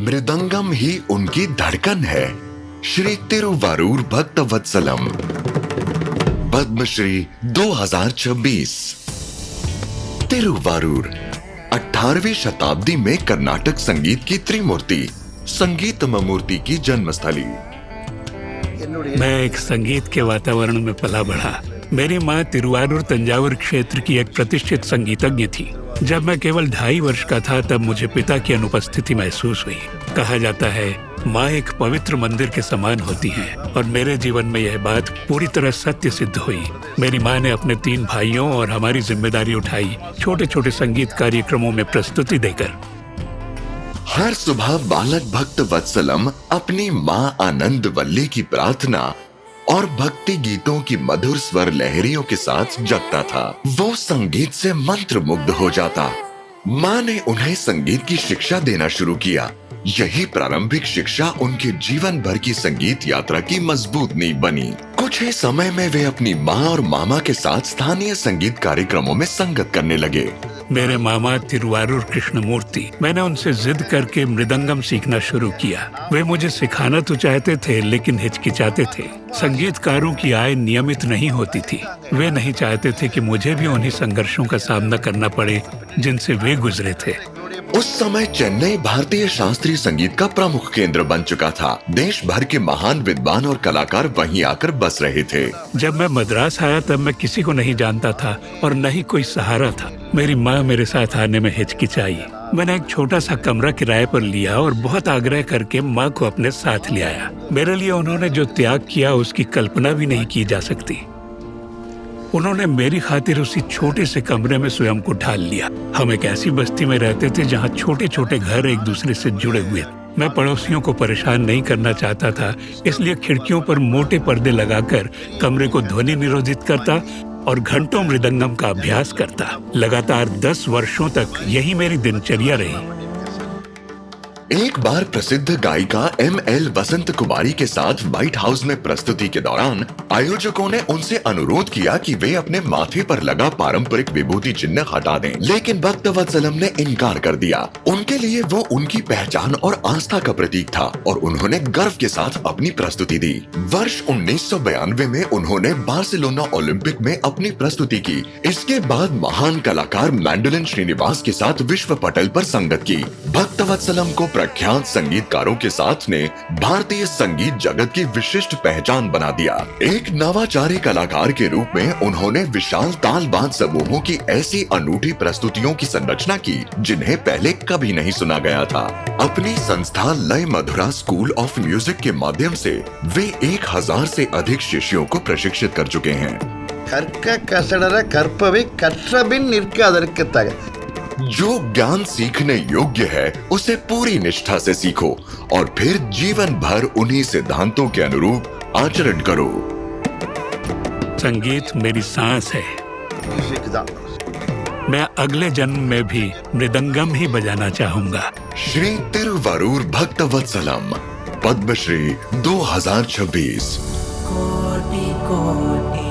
मृदंगम ही उनकी धड़कन है। श्री तिरुवारूर भक्तवत्सलम, पद्मश्री 2026। तिरुवारूर 18वीं शताब्दी में कर्नाटक संगीत की त्रिमूर्ति संगीत मूर्ति की जन्मस्थली। मैं एक संगीत के वातावरण में पला बढ़ा। मेरी माँ तिरुवारूर तंजावुर क्षेत्र की एक प्रतिष्ठित संगीतज्ञ थी। जब मैं केवल 2.5 वर्ष का था तब मुझे पिता की अनुपस्थिति महसूस हुई। कहा जाता है माँ एक पवित्र मंदिर के समान होती हैं, और मेरे जीवन में यह बात पूरी तरह सत्य सिद्ध हुई। मेरी माँ ने अपने 3 भाइयों और हमारी जिम्मेदारी उठाई, छोटे छोटे संगीत कार्यक्रमों में प्रस्तुति देकर। हर सुबह बालक भक्त वत्सलम अपनी माँ आनंद वल्ली की प्रार्थना और भक्ति गीतों की मधुर स्वर लहरियों के साथ जगता था। वो संगीत से मंत्रमुग्ध हो जाता। माँ ने उन्हें संगीत की शिक्षा देना शुरू किया। यही प्रारंभिक शिक्षा उनके जीवन भर की संगीत यात्रा की मजबूत नींव बनी। कुछ ही समय में वे अपनी माँ और मामा के साथ स्थानीय संगीत कार्यक्रमों में संगत करने लगे। मेरे मामा तिरुवारूर कृष्णमूर्ति, मैंने उनसे जिद करके मृदंगम सीखना शुरू किया। वे मुझे सिखाना तो चाहते थे लेकिन हिचकिचाते थे। संगीतकारों की आय नियमित नहीं होती थी। वे नहीं चाहते थे कि मुझे भी उन्हीं संघर्षों का सामना करना पड़े जिनसे वे गुजरे थे। उस समय चेन्नई भारतीय शास्त्रीय संगीत का प्रमुख केंद्र बन चुका था। देश भर के महान विद्वान और कलाकार वहीं आकर बस रहे थे। जब मैं मद्रास आया तब मैं किसी को नहीं जानता था और न ही कोई सहारा था। मेरी माँ मेरे साथ आने में हिचकिचाई। मैंने एक छोटा सा कमरा किराए पर लिया और बहुत आग्रह करके माँ को अपने साथ ले आया। मेरे लिए उन्होंने जो त्याग किया उसकी कल्पना भी नहीं की जा सकती। उन्होंने मेरी खातिर उसी छोटे से कमरे में स्वयं को ढाल लिया। हम एक ऐसी बस्ती में रहते थे जहाँ छोटे छोटे घर एक दूसरे से जुड़े हुए थे। मैं पड़ोसियों को परेशान नहीं करना चाहता था, इसलिए खिड़कियों पर मोटे पर्दे लगाकर कमरे को ध्वनि निरोधित करता और घंटों मृदंगम का अभ्यास करता। लगातार 10 वर्षों तक यही मेरी दिनचर्या रही। एक बार प्रसिद्ध गायिका ML वसंत कुमारी के साथ व्हाइट हाउस में प्रस्तुति के दौरान आयोजकों ने उनसे अनुरोध किया कि वे अपने माथे पर लगा पारंपरिक विभूति चिन्ह हटा दें, लेकिन भक्तवत्सलम ने इनकार कर दिया। उनके लिए वो उनकी पहचान और आस्था का प्रतीक था और उन्होंने गर्व के साथ अपनी प्रस्तुति दी। वर्ष 1992 में उन्होंने बार्सिलोना ओलंपिक में अपनी प्रस्तुति की। इसके बाद महान कलाकार मैंडोलिन श्रीनिवास के साथ विश्व पटल पर संगत की। भक्तवत्सलम को प्रख्यात संगीतकारों के साथ ने भारतीय संगीत जगत की विशिष्ट पहचान बना दिया। एक नवाचारी कलाकार के रूप में उन्होंने विशाल तालवाद्य समूहों की ऐसी अनूठी प्रस्तुतियों की संरचना की जिन्हें पहले कभी नहीं सुना गया था। अपनी संस्था लय मधुरा स्कूल ऑफ म्यूजिक के माध्यम से वे 1000 से अधिक शिष्यों को प्रशिक्षित कर चुके हैं। கற்க கசடர கற்பவை கற்றபின் நிற்காதற்கு தக। जो ज्ञान सीखने योग्य है उसे पूरी निष्ठा से सीखो और फिर जीवन भर उन्हीं सिद्धांतों के अनुरूप आचरण करो। संगीत मेरी सांस है। मैं अगले जन्म में भी मृदंगम ही बजाना चाहूंगा। श्री तिरुवारूर भक्तवत्सलम, पद्मश्री 2026। कोटि कोटि